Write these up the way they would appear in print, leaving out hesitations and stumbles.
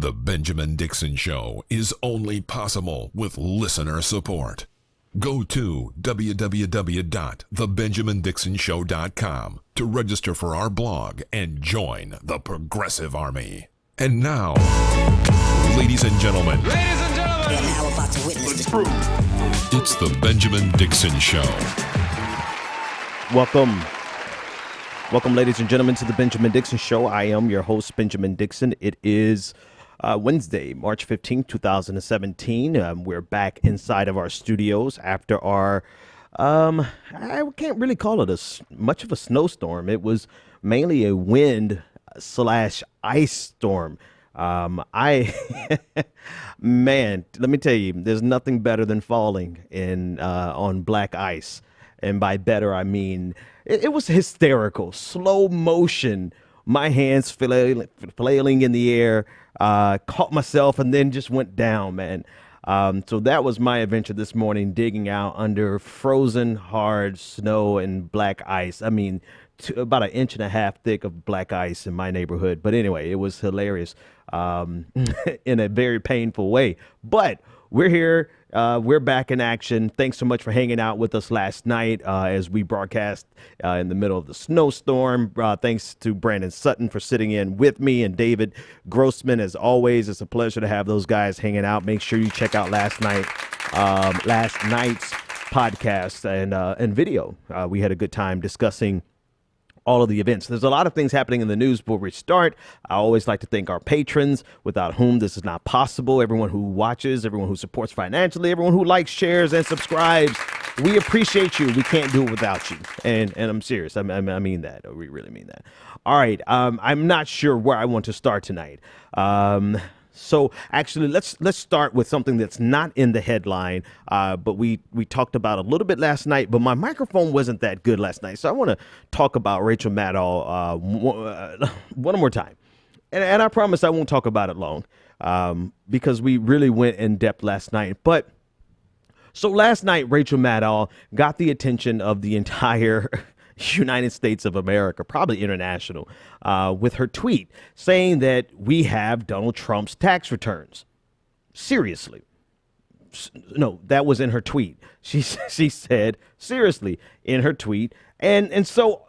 The Benjamin Dixon Show is only possible with listener support. Go to www.thebenjamindixonshow.com to register for our blog and join the Progressive Army. And now, ladies and gentlemen, we are now about to witness the truth. It's the Benjamin Dixon Show. Welcome, ladies and gentlemen, to the Benjamin Dixon Show. I am your host, Benjamin Dixon. It is Wednesday, March 15th, 2017. We're back inside of our studios after our, I can't really call it much of a snowstorm. It was mainly a wind / ice storm. Man, let me tell you, there's nothing better than falling on black ice. And by better, I mean, it was hysterical, slow motion, my hands flailing in the air, caught myself and then just went down, man. So that was my adventure this morning, digging out under frozen hard snow and black ice. I mean, about 1.5 inches thick of black ice in my neighborhood. But anyway, it was hilarious in a very painful way. But we're here. We're back in action. Thanks so much for hanging out with us last night as we broadcast in the middle of the snowstorm. Thanks to Brandon Sutton for sitting in with me and David Grossman. As always, it's a pleasure to have those guys hanging out. Make sure you check out last night's podcast and video. We had a good time discussing all of the events. There's a lot of things happening in the news before we start. I always like to thank our patrons, without whom this is not possible. Everyone who watches, everyone who supports financially, everyone who likes, shares, and subscribes. We appreciate you. We can't do it without you. And I'm serious. I mean that. We really mean that. All right. I'm not sure where I want to start tonight. So actually, let's start with something that's not in the headline, but we talked about a little bit last night, but my microphone wasn't that good last night. So I want to talk about Rachel Maddow one more time. And I promise I won't talk about it long because we really went in depth last night. But so last night, Rachel Maddow got the attention of the entire United States of America, probably international, with her tweet saying that we have Donald Trump's tax returns. Seriously. No, that was in her tweet. She said seriously in her tweet. And so,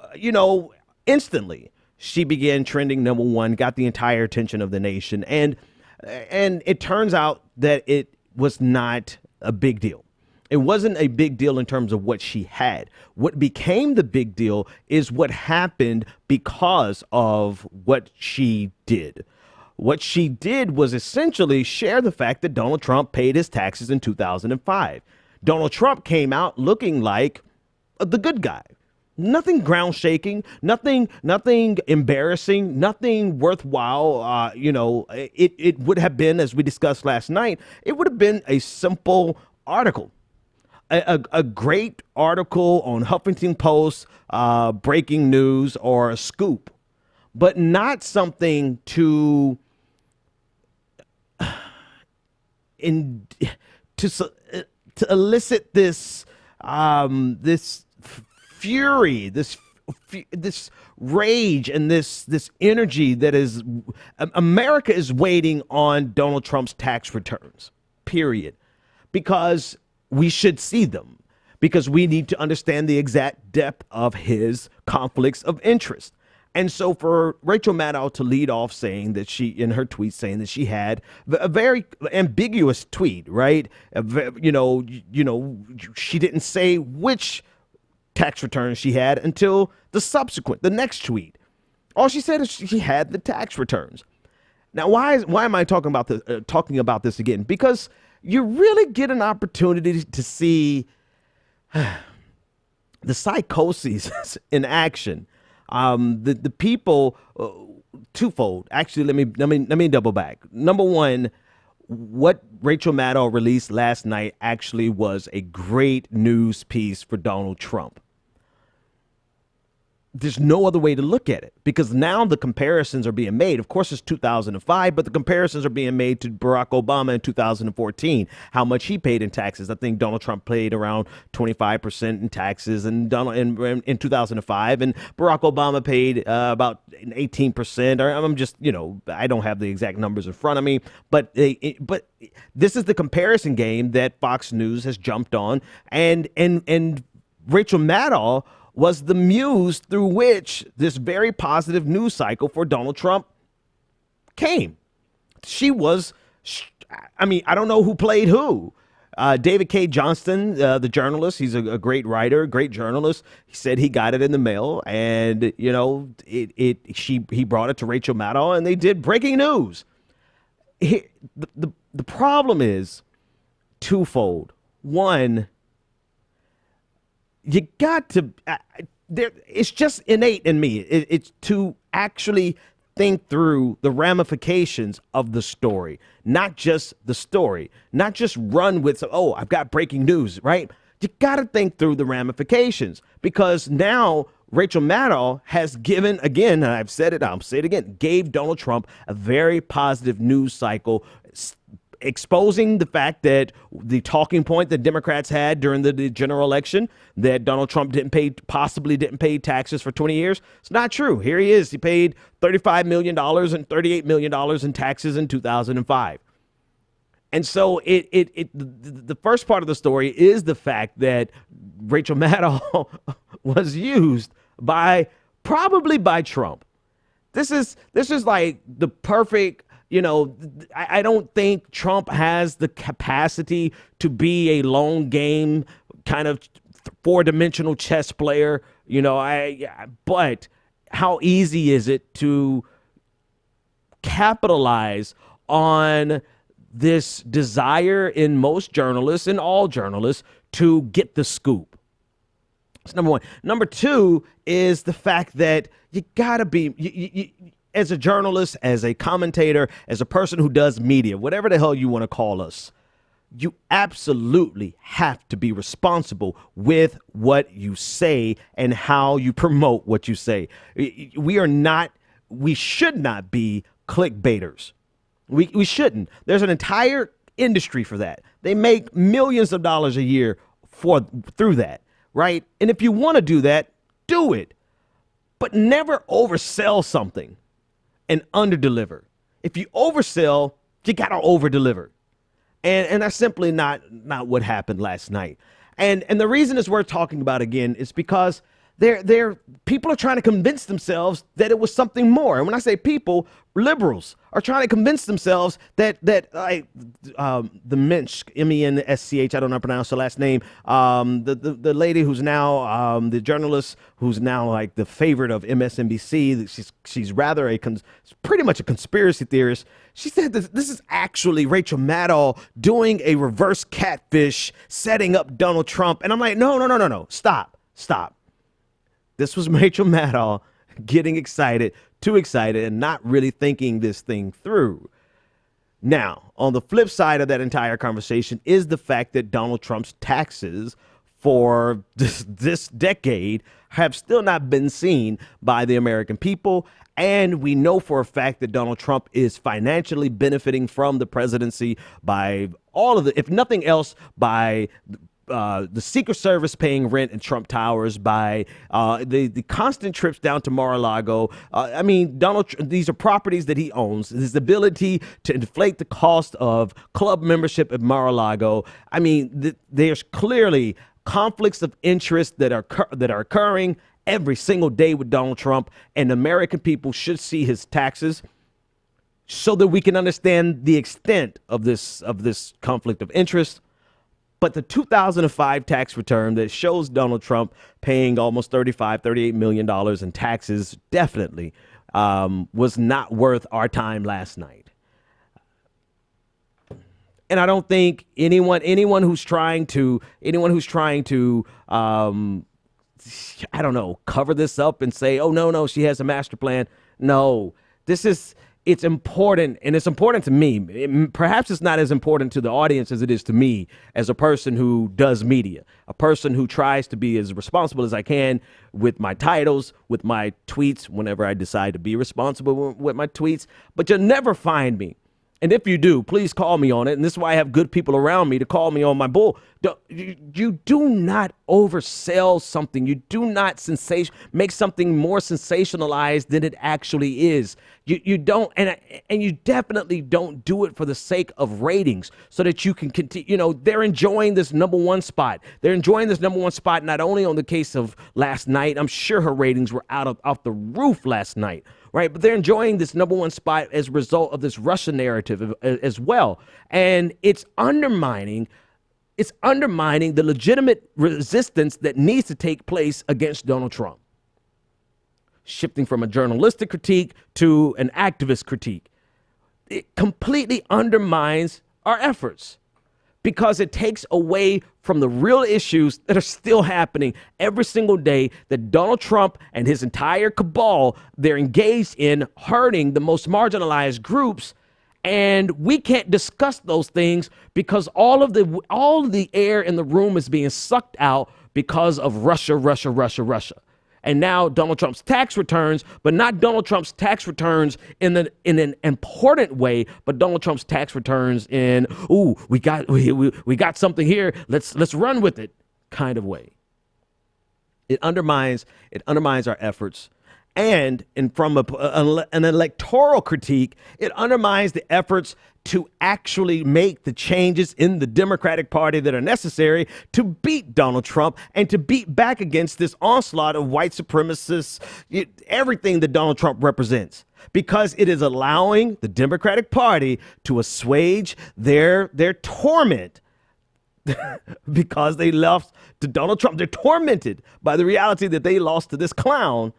instantly she began trending #1, got the entire attention of the nation. And it turns out that it was not a big deal. It wasn't a big deal in terms of what she had. What became the big deal is what happened because of what she did. What she did was essentially share the fact that Donald Trump paid his taxes in 2005. Donald Trump came out looking like the good guy. Nothing ground shaking, nothing embarrassing, nothing worthwhile. It would have been, as we discussed last night, it would have been a simple article. A great article on Huffington Post, breaking news, or a scoop, but not something to elicit this fury, this rage, and this energy that is America is waiting on Donald Trump's tax returns. Period, because we should see them, because we need to understand the exact depth of his conflicts of interest. And so for Rachel Maddow to lead off saying that she had a very ambiguous tweet, right? She didn't say which tax returns she had until the next tweet. All she said is she had the tax returns. Now, why am I talking about this again? Because you really get an opportunity to see the psychoses in action. The people, twofold. Actually, let me double back. Number one, what Rachel Maddow released last night actually was a great news piece for Donald Trump. there's no other way to look at it, because now the comparisons are being made. Of course, it's 2005, but the comparisons are being made to Barack Obama in 2014, how much he paid in taxes. I think Donald Trump paid around 25% in taxes in 2005, and Barack Obama paid about 18%. Or I'm just, I don't have the exact numbers in front of me, but this is the comparison game that Fox News has jumped on, and Rachel Maddow was the muse through which this very positive news cycle for Donald Trump came. She was, I don't know who played who. David K. Johnston, the journalist, he's a great writer, great journalist. He said he got it in the mail, and, he brought it to Rachel Maddow, and they did breaking news. The problem is twofold. One, you got to, it's just innate in me. It's to actually think through the ramifications of the story, not just the story, not just run with, oh, I've got breaking news, right? You got to think through the ramifications, because now Rachel Maddow has given, again, and I've said it, I'll say it again, gave Donald Trump a very positive news cycle, exposing the fact that the talking point that Democrats had during the general election, that Donald Trump possibly didn't pay taxes for 20 years. It's not true. Here he is. He paid $35 million and $38 million in taxes in 2005. And so the first part of the story is the fact that Rachel Maddow was used probably by Trump. This is like the perfect, I don't think Trump has the capacity to be a long game kind of four-dimensional chess player, but how easy is it to capitalize on this desire in most journalists and all journalists to get the scoop? That's number one. Number two is the fact that you gotta be, as a journalist, as a commentator, as a person who does media, whatever the hell you want to call us, you absolutely have to be responsible with what you say and how you promote what you say. We should not be clickbaiters. We shouldn't. There's an entire industry for that. They make millions of dollars a year through that, right? And if you want to do that, do it. But never oversell something and underdeliver. If you oversell, you gotta overdeliver. And that's simply not what happened last night. And the reason it's worth talking about again is because people are trying to convince themselves that it was something more. And when I say people, liberals are trying to convince themselves that the Mensch, M-E-N-S-C-H, I don't know how to pronounce her last name, the lady who's now the journalist who's now like the favorite of MSNBC, she's rather pretty much a conspiracy theorist. She said this is actually Rachel Maddow doing a reverse catfish, setting up Donald Trump. And I'm like, no, stop. This was Rachel Maddow getting too excited, and not really thinking this thing through. Now, on the flip side of that entire conversation is the fact that Donald Trump's taxes for this decade have still not been seen by the American people. And we know for a fact that Donald Trump is financially benefiting from the presidency by all of if nothing else, by the Secret Service paying rent in Trump Towers, by the constant trips down to Mar-a-Lago. These are properties that he owns. His ability to inflate the cost of club membership at Mar-a-Lago. There's clearly conflicts of interest that are occurring every single day with Donald Trump, and American people should see his taxes so that we can understand the extent of this conflict of interest. But the 2005 tax return that shows Donald Trump paying almost $38 million in taxes definitely was not worth our time last night. And I don't think anyone who's trying to cover this up and say, oh, no, she has a master plan. No, this is it's important, and it's important to me. Perhaps it's not as important to the audience as it is to me as a person who does media, a person who tries to be as responsible as I can with my titles, with my tweets, whenever I decide to be responsible with my tweets. But you'll never find me. And if you do, please call me on it. And this is why I have good people around me to call me on my bull. You do not oversell something. You do not make something more sensationalized than it actually is. You don't, and you definitely don't do it for the sake of ratings so that you can continue. You know, they're enjoying this number one spot. They're enjoying this number one spot not only on the case of last night. I'm sure her ratings were off the roof last night. Right, but they're enjoying this number one spot as a result of this Russia narrative as well, and it's undermining the legitimate resistance that needs to take place against Donald Trump. Shifting from a journalistic critique to an activist critique, it completely undermines our efforts, because it takes away from the real issues that are still happening every single day that Donald Trump and his entire cabal, they're engaged in hurting the most marginalized groups. And we can't discuss those things because all of the air in the room is being sucked out because of Russia. And now Donald Trump's tax returns, but not Donald Trump's tax returns in an important way, but Donald Trump's tax returns in, we got something here, let's run with it kind of way. It undermines our efforts. And from an electoral critique, it undermines the efforts to actually make the changes in the Democratic Party that are necessary to beat Donald Trump and to beat back against this onslaught of white supremacists, everything that Donald Trump represents, because it is allowing the Democratic Party to assuage their torment because they lost to Donald Trump. They're tormented by the reality that they lost to this clown.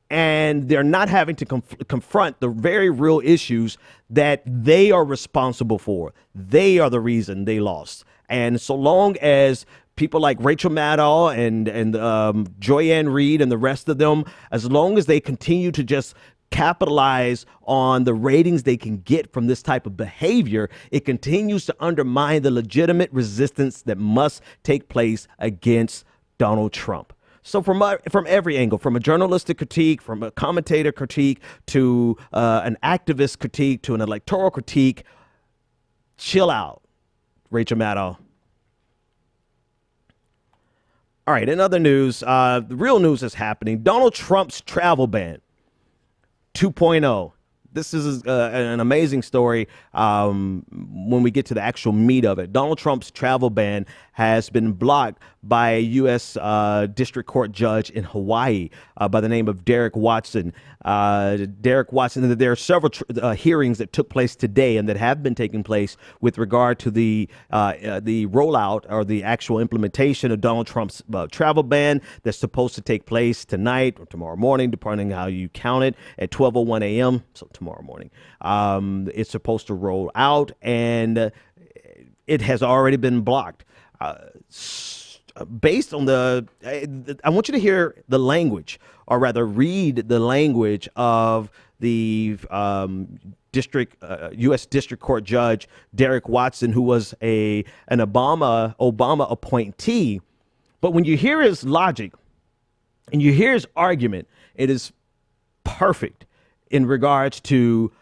And they're not having to confront the very real issues that they are responsible for. They are the reason they lost. And so long as people like Rachel Maddow and Joyanne Reid and the rest of them, as long as they continue to just capitalize on the ratings they can get from this type of behavior, it continues to undermine the legitimate resistance that must take place against Donald Trump. So from every angle, from a journalistic critique, from a commentator critique, to an activist critique, to an electoral critique, chill out, Rachel Maddow. All right, in other news, the real news is happening. Donald Trump's travel ban 2.0. This is an amazing story when we get to the actual meat of it. Donald Trump's travel ban has been blocked by a U.S. District Court judge in Hawaii by the name of Derek Watson. There are several hearings that took place today and that have been taking place with regard to the rollout or the actual implementation of Donald Trump's travel ban that's supposed to take place tonight or tomorrow morning, depending on how you count it, at 12:01 a.m. So tomorrow morning. It's supposed to roll out, and it has already been blocked. Based on I want you to hear the language, or rather read the language of the U.S. District Court Judge Derek Watson, who was an Obama appointee. But when you hear his logic and you hear his argument, it is perfect in regards to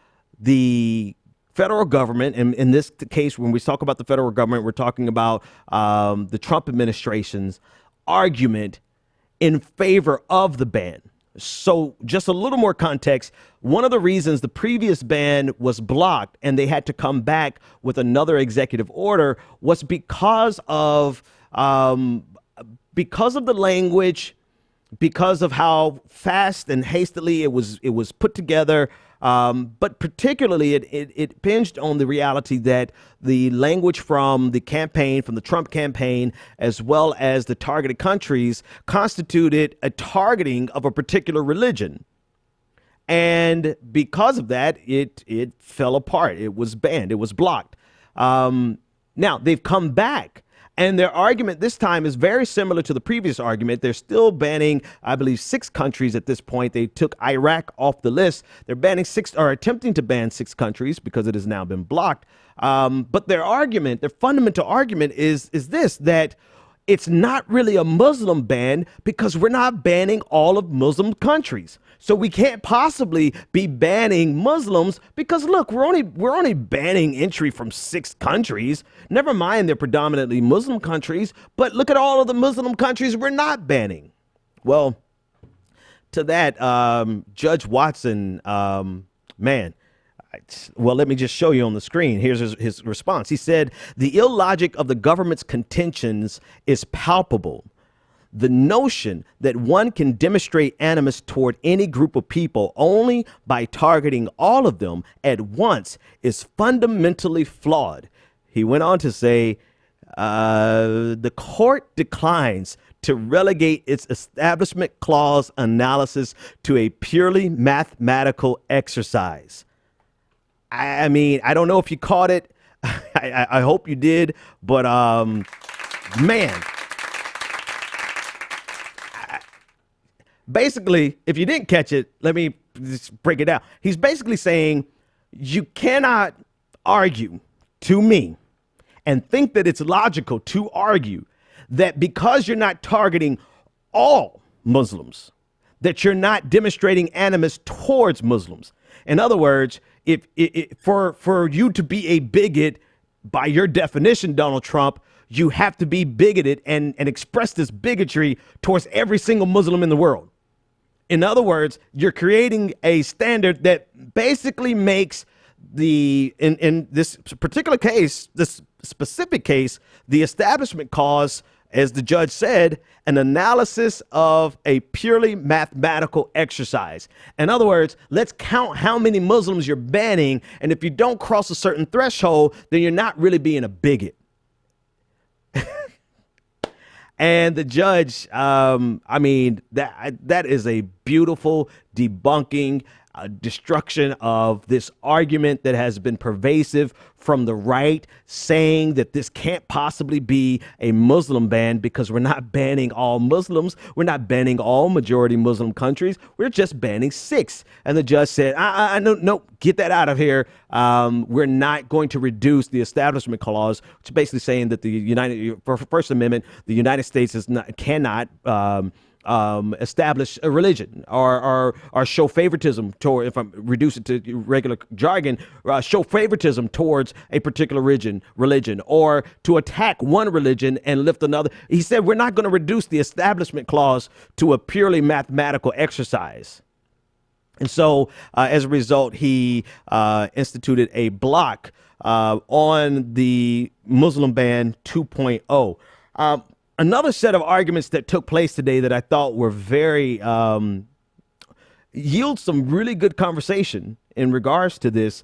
the federal government. And in this case, when we talk about the federal government, we're talking about the Trump administration's argument in favor of the ban. So just a little more context. One of the reasons the previous ban was blocked and they had to come back with another executive order was because of the language, because of how fast and hastily it was put together. But particularly it hinged on the reality that the language from the Trump campaign, as well as the targeted countries, constituted a targeting of a particular religion. And because of that, it fell apart. It was banned. It was blocked. Now they've come back And their argument this time is very similar to the previous argument. They're still banning, I believe, 6 countries at this point. They took Iraq off the list. They're banning 6 or attempting to ban 6 countries because it has now been blocked. But their argument, their fundamental argument is this, that it's not really a Muslim ban because we're not banning all of Muslim countries. So we can't possibly be banning Muslims because, look, we're only banning entry from 6 countries. Never mind they're predominantly Muslim countries, but look at all of the Muslim countries we're not banning. Well, to that, Judge Watson, man, well, let me just show you on the screen. Here's his response. He said, the illogic of the government's contentions is palpable. The notion that one can demonstrate animus toward any group of people only by targeting all of them at once is fundamentally flawed. He went on to say, the court declines to relegate its Establishment Clause analysis to a purely mathematical exercise. I mean, I don't know if you caught it. I hope you did. But, man, basically, if you didn't catch it, let me just break it down. He's basically saying you cannot argue to me and think that it's logical to argue that because you're not targeting all Muslims, that you're not demonstrating animus towards Muslims. In other words, if for you to be a bigot, by your definition, Donald Trump, you have to be bigoted and express this bigotry towards every single Muslim in the world. In other words, you're creating a standard that basically makes in this particular case, this specific case, the Establishment Clause, as the judge said, an analysis of a purely mathematical exercise. In other words, let's count how many Muslims you're banning, and if you don't cross a certain threshold, then you're not really being a bigot. And the judge, I mean, that is a beautiful debunking, destruction of this argument that has been pervasive from the right, saying that this can't possibly be a Muslim ban because we're not banning all Muslims. We're not banning all majority Muslim countries. We're just banning 6. And the judge said, no, get that out of here. We're not going to reduce the Establishment Clause, which is basically saying that for First Amendment, the United States cannot establish a religion or show favoritism toward, if I'm reduce it to regular jargon, show favoritism towards a particular religion or to attack one religion and lift another. He said, we're not going to reduce the Establishment Clause to a purely mathematical exercise. And so as a result, he instituted a block on the Muslim ban 2.0. Another set of arguments that took place today that I thought were very yield some really good conversation in regards to this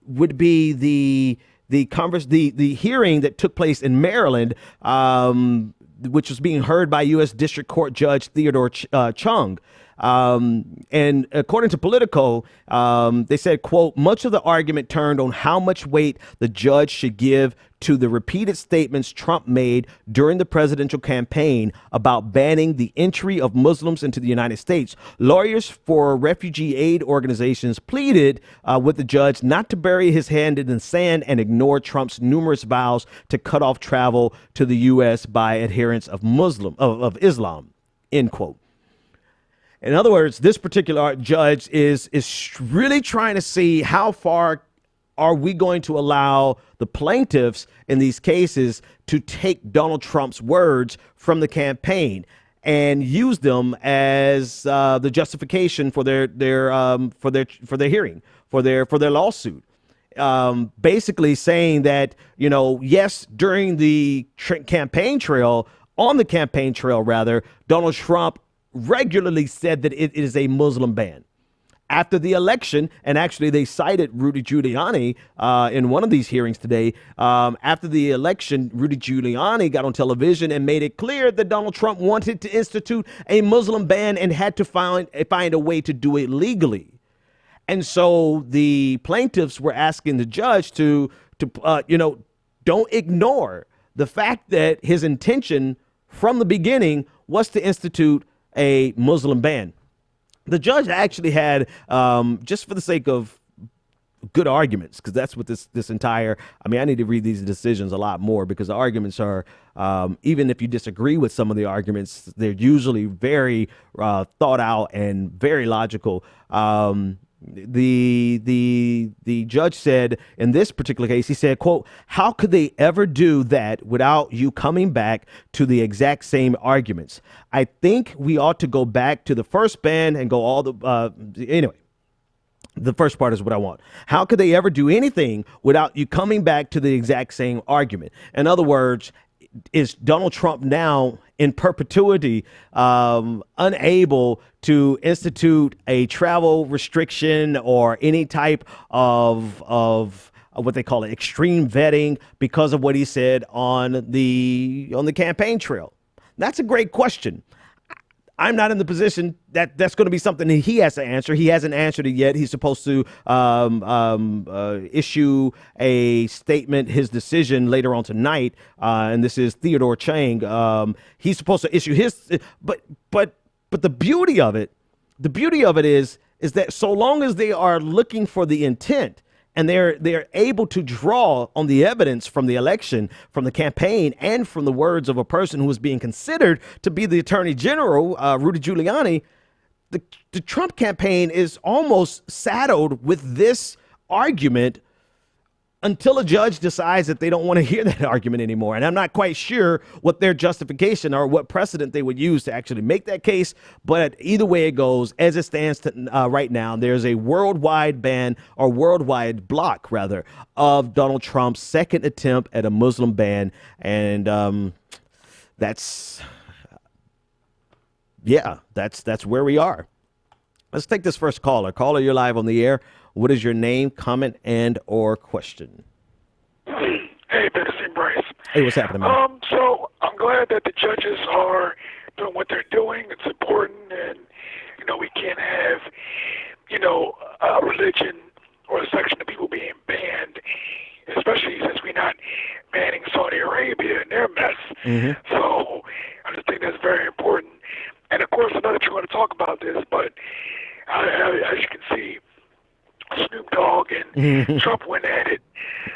would be the hearing that took place in Maryland, which was being heard by U.S. District Court Judge Theodore Chung. And according to Politico, they said, quote, much of the argument turned on how much weight the judge should give to the repeated statements Trump made during the presidential campaign about banning the entry of Muslims into the United States. Lawyers for refugee aid organizations pleaded with the judge not to bury his hand in the sand and ignore Trump's numerous vows to cut off travel to the U.S. by adherents of Islam, end quote. In other words, this particular judge is really trying to see how far are we going to allow the plaintiffs in these cases to take Donald Trump's words from the campaign and use them as the justification for their hearing, for their lawsuit. Basically saying that, yes, during the campaign trail, Donald Trump regularly said that it is a Muslim ban. After the election, and actually they cited Rudy Giuliani in one of these hearings today. After the election, Rudy Giuliani got on television and made it clear that Donald Trump wanted to institute a Muslim ban and had to find a way to do it legally. And so the plaintiffs were asking the judge to don't ignore the fact that his intention from the beginning was to institute a Muslim ban. The judge actually had, just for the sake of good arguments, because that's what this entire, I mean, I need to read these decisions a lot more, because the arguments are, even if you disagree with some of the arguments, they're usually very thought out and very logical. The judge said in this particular case, he said, quote, "How could they ever do that without you coming back to the exact same arguments? I think we ought to go back to the first ban and go all the anyway. The first part is what I want. How could they ever do anything without you coming back to the exact same argument?" In other words, is Donald Trump now in perpetuity unable to institute a travel restriction or any type of what they call it, extreme vetting, because of what he said on the campaign trail? That's a great question. I'm not in the position that's going to be something that he has to answer. He hasn't answered it yet. He's supposed to issue a statement, his decision later on tonight. And this is Theodore Chang. He's supposed to issue his, but the beauty of it is that so long as they are looking for the intent, and they're able to draw on the evidence from the election, from the campaign, and from the words of a person who was being considered to be the Attorney General, Rudy Giuliani, the Trump campaign is almost saddled with this argument until a judge decides that they don't want to hear that argument anymore. And I'm not quite sure what their justification or what precedent they would use to actually make that case. But either way it goes, as it stands right now, there's a worldwide ban, or worldwide block, rather, of Donald Trump's second attempt at a Muslim ban. And that's where we are. Let's take this first caller. Caller, you're live on the air. What is your name, comment, and or question? Hey, Pedersen, Bryce. Hey, what's happening, man? So I'm glad that the judges are doing what they're doing. It's important, and we can't have a religion or a section of people being banned, especially since we're not banning Saudi Arabia and their mess. Mm-hmm. So I just think that's very important. And of course, I know that you're going to talk about this, but as you can see, Snoop Dogg and Trump went at it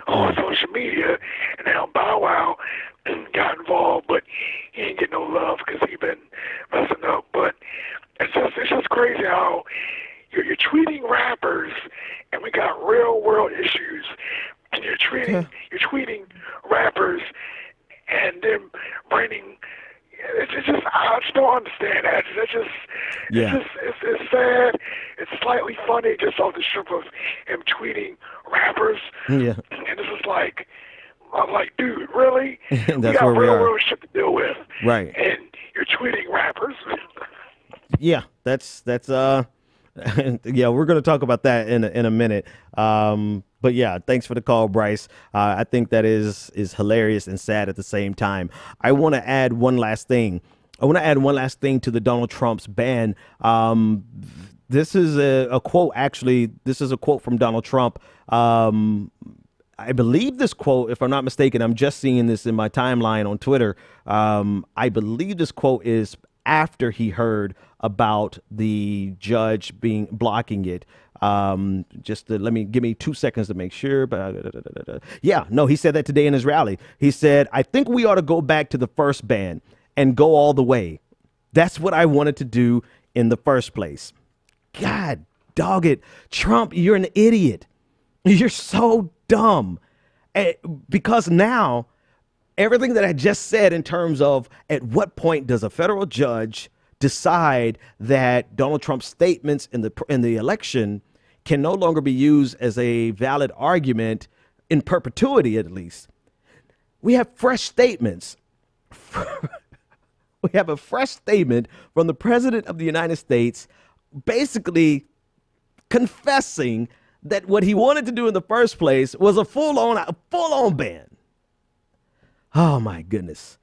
on social media, and now Bow Wow got involved, but he ain't get no love because he been messing up. But it's just crazy how you're tweeting rappers, and we got real world issues, and you're tweeting rappers, and then bringing. It's just, I just don't understand that. It's sad. It's slightly funny just off the strip of him tweeting rappers. Yeah. And this is like, I'm like, dude, really? That's we got where we real are. world shit to deal with. Right. And you're tweeting rappers. Yeah, that's yeah, we're going to talk about that in a minute. But yeah, thanks for the call, Bryce. I think that is hilarious and sad at the same time. I want to add one last thing. to the Donald Trump's ban. This is a quote, actually. This is a quote from Donald Trump. I believe this quote, if I'm not mistaken, I'm just seeing this in my timeline on Twitter. I believe this quote is after he heard about the judge blocking it. Give me 2 seconds to make sure. Yeah, no, he said that today in his rally. He said, "I think we ought to go back to the first ban and go all the way. That's what I wanted to do in the first place." God dog it. Trump, you're an idiot. You're so dumb. Because now everything that I just said in terms of at what point does a federal judge decide that Donald Trump's statements in the election can no longer be used as a valid argument in perpetuity, at least. We have fresh statements. We have a fresh statement from the President of the United States basically confessing that what he wanted to do in the first place was a full-on ban. Oh my goodness.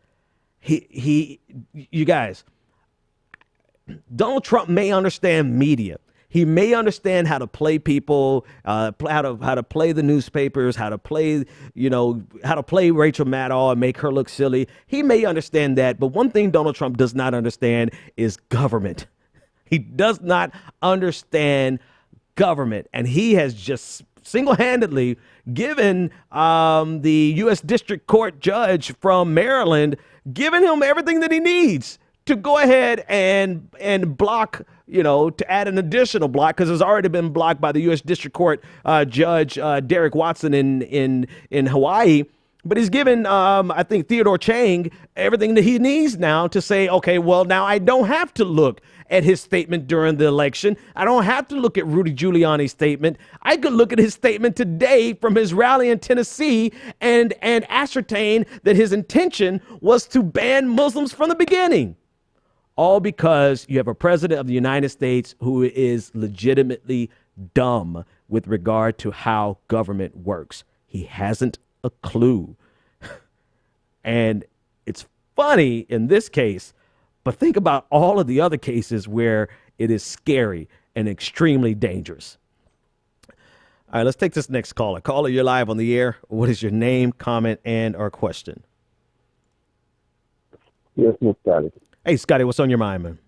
You guys, Donald Trump may understand media. He may understand how to play people, how to play the newspapers, how to play Rachel Maddow and make her look silly. He may understand that, but one thing Donald Trump does not understand is government. He does not understand government, and he has just single-handedly given the U.S. District Court judge from Maryland, given him everything that he needs to go ahead and block, to add an additional block, because it's already been blocked by the U.S. District Court Judge Derek Watson in Hawaii. But he's given, I think, Theodore Chang everything that he needs now to say, okay, well, now I don't have to look at his statement during the election. I don't have to look at Rudy Giuliani's statement. I could look at his statement today from his rally in Tennessee and ascertain that his intention was to ban Muslims from the beginning. All because you have a president of the United States who is legitimately dumb with regard to how government works. He hasn't a clue. And it's funny in this case, but think about all of the other cases where it is scary and extremely dangerous. All right, let's take this next caller. Caller, you're live on the air. What is your name, comment, and or question? Yes, Miss Scotty. Hey, Scotty, what's on your mind, man?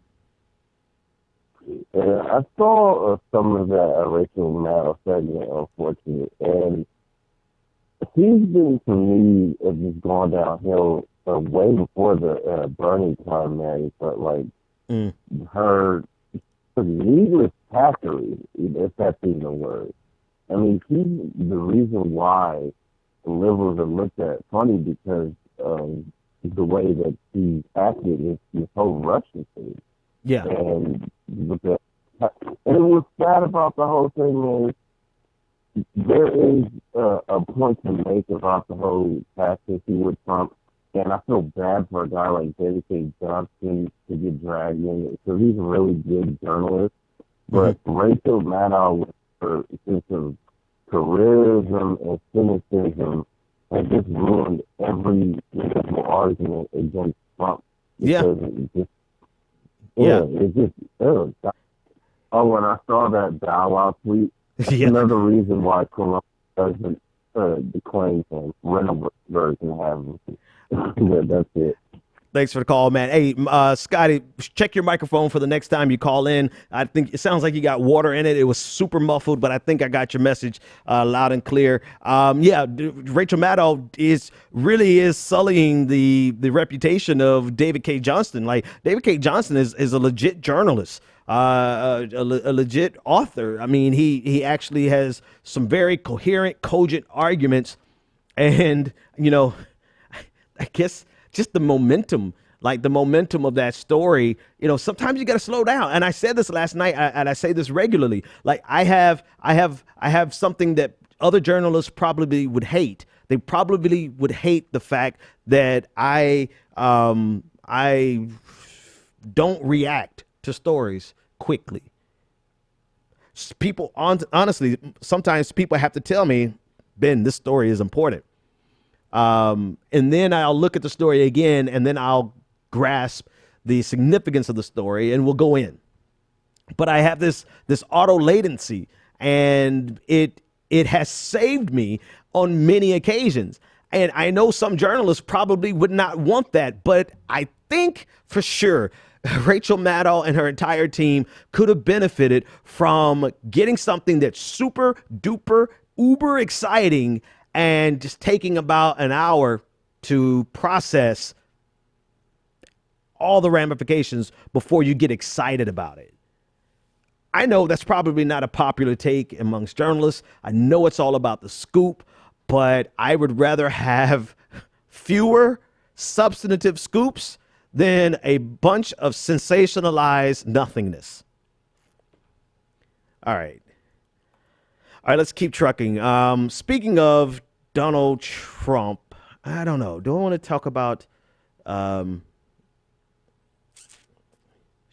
I saw some of that Rachel Maddow segment, unfortunately, and he's been, to me, just gone downhill way before the Bernie primary, but her needless packery, if that's even a word. I mean, she's the reason why the liberals are looked at funny, because the way that she acted in this whole Russian thing. Yeah. And it was sad about the whole thing is there is a point to make about the whole practice with Trump, and I feel bad for a guy like David K. Johnson to get dragged in, because he's a really good journalist. But Rachel Maddow, with her sense of charisma and cynicism, has just ruined every political argument against Trump. Yeah. It's just, oh, when I saw that Bow Wow tweet, that's another reason why Columbus doesn't declaim him. Rental version have him. That's it. Thanks for the call, man. Hey, Scotty, check your microphone for the next time you call in. I think it sounds like you got water in it. It was super muffled, but I think I got your message loud and clear. Rachel Maddow really is sullying the reputation of David K. Johnston. Like, David K. Johnston is a legit journalist, a legit author. I mean, he actually has some very coherent, cogent arguments, and I guess just the momentum of that story, sometimes you got to slow down. And I said this last night, and I say this regularly. Like, I have something that other journalists probably would hate. They probably would hate the fact that I don't react to stories quickly. People, honestly, sometimes people have to tell me, Ben, this story is important. And then I'll look at the story again, and then I'll grasp the significance of the story, and we'll go in. But I have this auto latency, and it has saved me on many occasions. And I know some journalists probably would not want that, but I think for sure Rachel Maddow and her entire team could have benefited from getting something that's super duper uber exciting and just taking about an hour to process all the ramifications before you get excited about it. I know that's probably not a popular take amongst journalists. I know it's all about the scoop, but I would rather have fewer substantive scoops than a bunch of sensationalized nothingness. All right, let's keep trucking. Speaking of Donald Trump, I don't know. Do I want to talk about...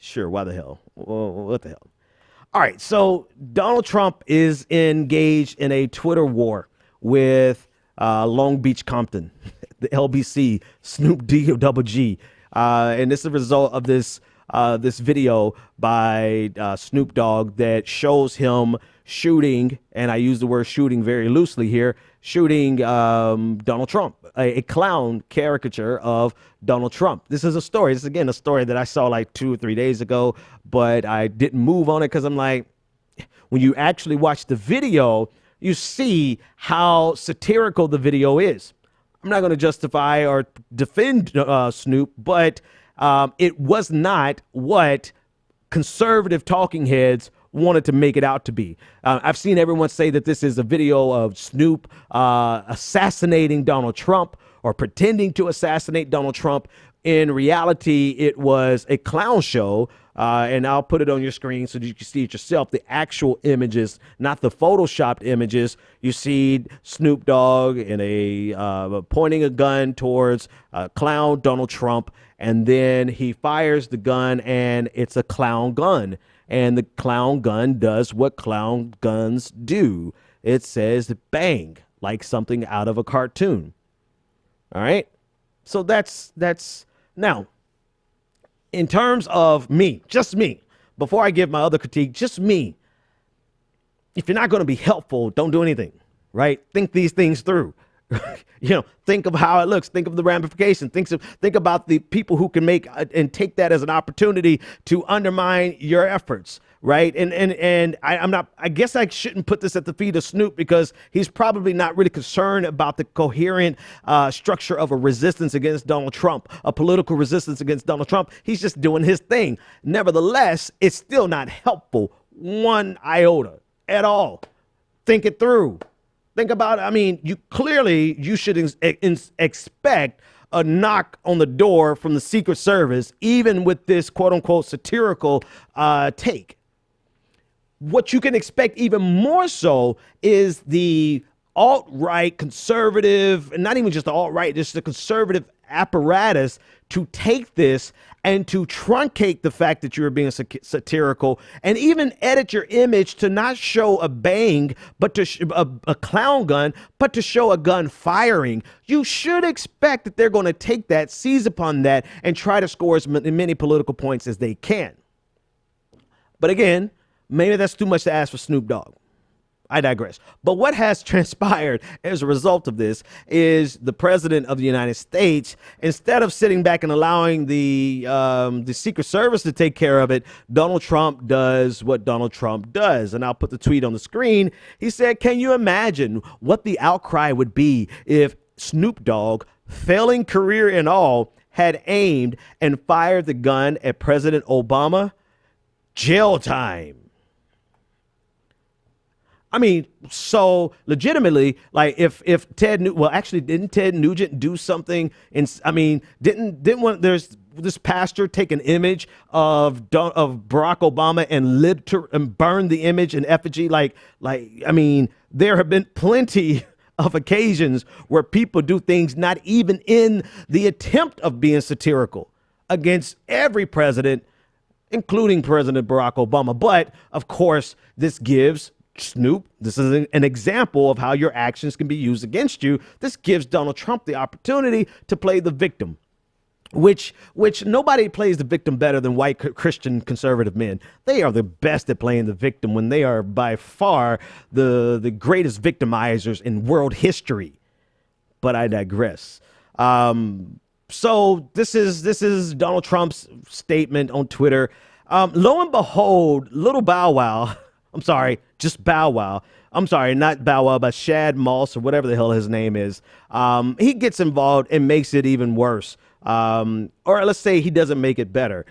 Sure, why the hell? What the hell? All right, so Donald Trump is engaged in a Twitter war with Long Beach Compton, the LBC, Snoop D-O-double-G. And this is a result of this this video by Snoop Dogg that shows him shooting, and I use the word shooting very loosely here, shooting Donald Trump, a clown caricature of Donald Trump. This is a story. This is, again, a story that I saw like 2 or 3 days ago, but I didn't move on it because I'm like, when you actually watch the video, you see how satirical the video is. I'm not going to justify or defend Snoop, but it was not what conservative talking heads wanted to make it out to be. I've seen everyone say that this is a video of Snoop assassinating Donald Trump or pretending to assassinate Donald Trump. In reality, it was a clown show, and I'll put it on your screen so that you can see it yourself, the actual images, not the photoshopped images. You see Snoop Dogg in a pointing a gun towards clown Donald Trump, and then he fires the gun, and it's a clown gun. And the clown gun does what clown guns do. It says bang, like something out of a cartoon. All right? So that's now, in terms of me, just me, before I give my other critique, just me, if you're not going to be helpful, don't do anything, right? Think these things through. Think of how it looks. Think of the ramifications. Think about the people who can make and take that as an opportunity to undermine your efforts, right? And I guess I shouldn't put this at the feet of Snoop because he's probably not really concerned about the coherent structure of a resistance against Donald Trump, a political resistance against Donald Trump. He's just doing his thing. Nevertheless, it's still not helpful one iota at all. Think it through. Think about it. I mean, you should expect a knock on the door from the Secret Service, even with this quote unquote satirical take. What you can expect even more so is the alt-right conservative, and not even just the alt-right, just the conservative apparatus to take this and to truncate the fact that you're being satirical and even edit your image to not show a bang, but to a clown gun, but to show a gun firing. You should expect that they're going to take that, seize upon that, and try to score as many political points as they can. But again, maybe that's too much to ask for Snoop Dogg. I digress. But what has transpired as a result of this is the president of the United States, instead of sitting back and allowing the Secret Service to take care of it, Donald Trump does what Donald Trump does. And I'll put the tweet on the screen. He said, "Can you imagine what the outcry would be if Snoop Dogg, failing career and all, had aimed and fired the gun at President Obama? Jail time." I mean, so legitimately, like if didn't Ted Nugent do something? Didn't there's this pastor take an image of Barack Obama and burn the image in effigy? There have been plenty of occasions where people do things not even in the attempt of being satirical against every president, including President Barack Obama. But of course, this gives Snoop, this is an example of how your actions can be used against you. This gives Donald Trump the opportunity to play the victim, which nobody plays the victim better than white Christian conservative men. They are the best at playing the victim when they are by far the greatest victimizers in world history. But I digress. So this is Donald Trump's statement on Twitter. Lo and behold, little Bow Wow. I'm sorry, just Bow Wow. I'm sorry, not Bow Wow, but Shad Moss or whatever the hell his name is. He gets involved and makes it even worse. Or let's say he doesn't make it better.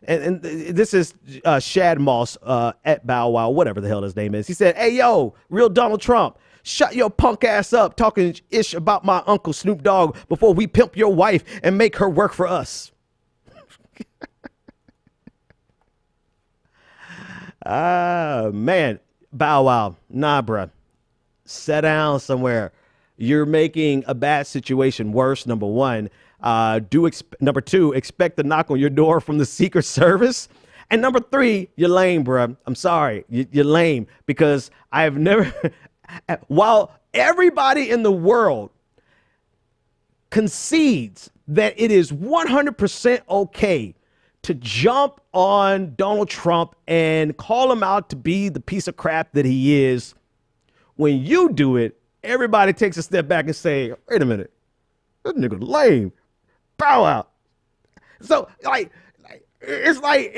And this is Shad Moss at Bow Wow, whatever the hell his name is. He said, "Hey, yo, real Donald Trump, shut your punk ass up talking ish about my uncle Snoop Dogg before we pimp your wife and make her work for us." Man, Bow Wow, nah, bruh. Sit down somewhere. You're making a bad situation worse, number one. Number two, expect the knock on your door from the Secret Service. And number three, you're lame, bruh. I'm sorry, you're lame, because I've never, while everybody in the world concedes that it is 100% okay to jump on Donald Trump and call him out to be the piece of crap that he is. When you do it, everybody takes a step back and say, wait a minute, this nigga lame. Bow out. So, it's like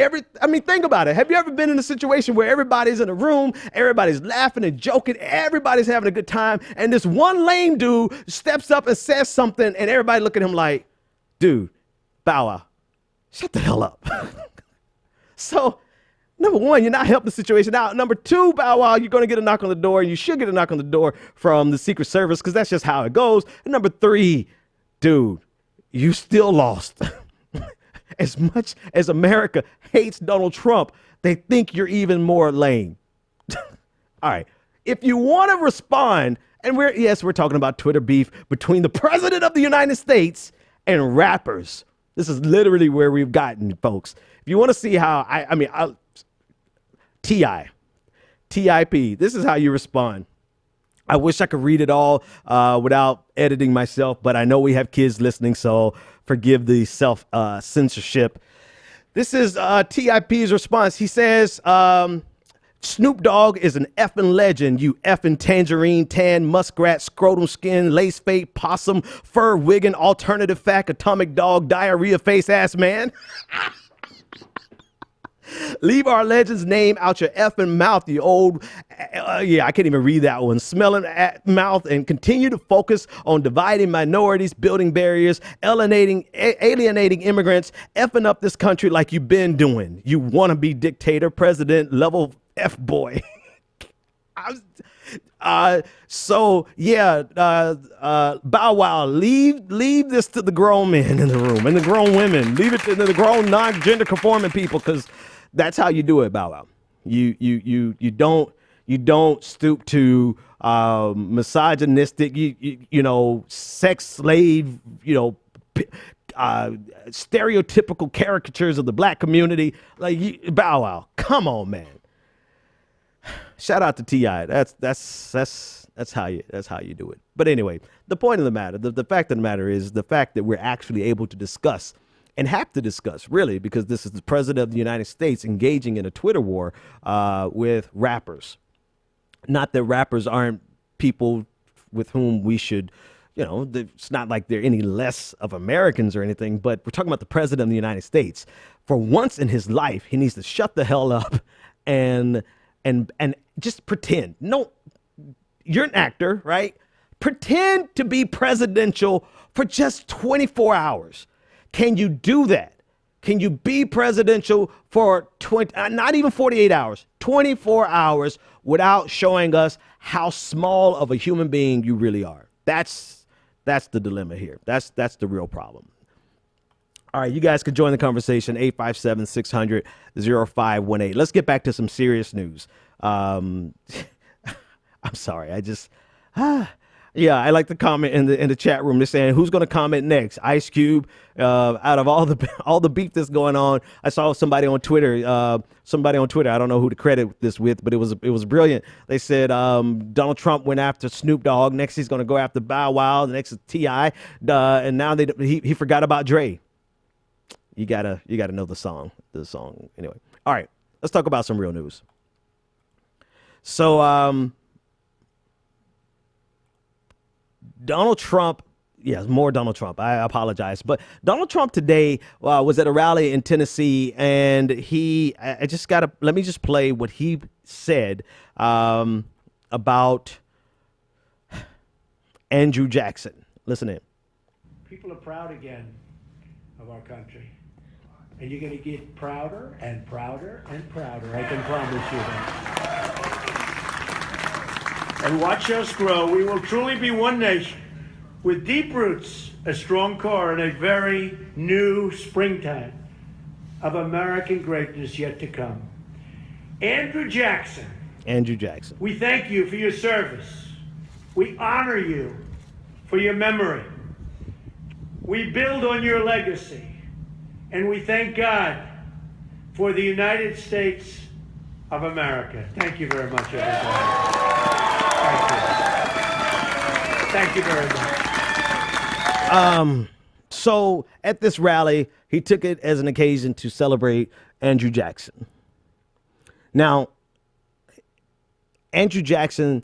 think about it. Have you ever been in a situation where everybody's in a room, everybody's laughing and joking, everybody's having a good time, and this one lame dude steps up and says something, and everybody look at him like, dude, bow out. Shut the hell up. So, number one, you're not helping the situation out. Number two, bow wow, you're going to get a knock on the door, and you should get a knock on the door from the Secret Service because that's just how it goes. And number three, dude, you still lost. As much as America hates Donald Trump, they think you're even more lame. All right. If you want to respond, and we're talking about Twitter beef between the President of the United States and rappers. This is literally where we've gotten, folks. If you want to see how TIP, this is how you respond. I wish I could read it all without editing myself, but I know we have kids listening, so forgive the self-censorship. This is TIP's response. He says, Snoop Dogg is an effing legend, you effing tangerine, tan, muskrat, scrotum skin, lace fade, possum, fur wiggin, alternative fact, atomic dog, diarrhea face ass man. Leave our legend's name out your effing mouth, you old, I can't even read that one, smelling at mouth, and continue to focus on dividing minorities, building barriers, alienating immigrants, effing up this country like you've been doing. You want to be dictator, president, level F boy. Bow wow, leave this to the grown men in the room and the grown women. Leave it to the grown non-gender conforming people, because that's how you do it, Bow Wow. You don't stoop to misogynistic, sex slave, stereotypical caricatures of the black community. Bow Wow, come on, man. Shout out to T.I. That's how you do it. But anyway, the point of the matter, the fact of the matter is the fact that we're actually able to discuss and have to discuss, really, because this is the President of the United States engaging in a Twitter war with rappers. Not that rappers aren't people with whom we should, it's not like they're any less of Americans or anything, but we're talking about the President of the United States. For once in his life, he needs to shut the hell up and just pretend. No, you're an actor, right? Pretend to be presidential for just 24 hours. Can you do that? Can you be presidential for not even 48 hours, 24 hours without showing us how small of a human being you really are? That's the dilemma here. That's the real problem. All right, you guys can join the conversation, 857-600-0518. Let's get back to some serious news. I'm sorry, I like to comment in the chat room. They're saying, who's going to comment next? Ice Cube. Out of all the beef that's going on, I saw somebody on Twitter. I don't know who to credit this with, but it was brilliant. They said Donald Trump went after Snoop Dogg. Next, he's going to go after Bow Wow. The next is T.I. And now he forgot about Dre. You gotta know the song. Anyway. All right, let's talk about some real news. So, Donald Trump, more Donald Trump. I apologize. But Donald Trump today was at a rally in Tennessee, and let me just play what he said about Andrew Jackson. Listen in. People are proud again of our country. And you're going to get prouder and prouder and prouder. I can promise you that. And watch us grow. We will truly be one nation with deep roots, a strong core, and a very new springtime of American greatness yet to come. Andrew Jackson. We thank you for your service. We honor you for your memory. We build on your legacy. And we thank God for the United States of America. Thank you very much, everybody. Thank you very much. So at this rally, he took it as an occasion to celebrate Andrew Jackson. Now, Andrew Jackson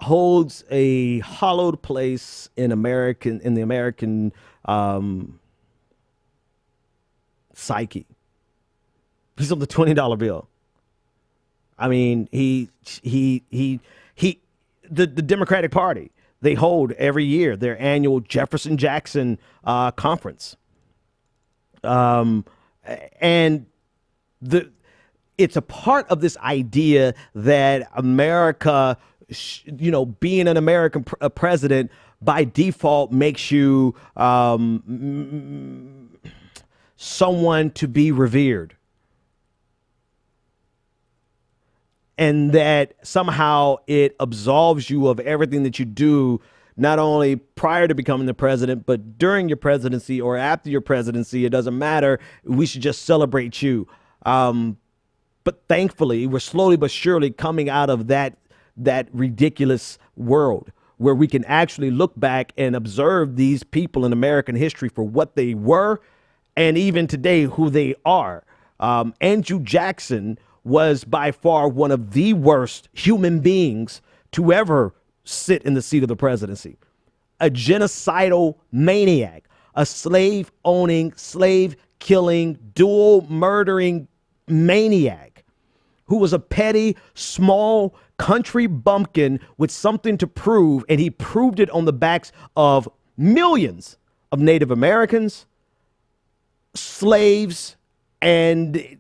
holds a hallowed place in the American psyche. He's on the $20 bill. I mean, the Democratic Party, they hold every year their annual Jefferson Jackson conference. And it's a part of this idea that America, being an American president by default makes you someone to be revered. And that somehow it absolves you of everything that you do, not only prior to becoming the president, but during your presidency or after your presidency. It doesn't matter. We should just celebrate you. But thankfully, we're slowly but surely coming out of that ridiculous world where we can actually look back and observe these people in American history for what they were and even today who they are. Andrew Jackson was by far one of the worst human beings to ever sit in the seat of the presidency. A genocidal maniac, a slave-owning, slave-killing, dual-murdering maniac who was a petty, small country bumpkin with something to prove, and he proved it on the backs of millions of Native Americans, slaves, and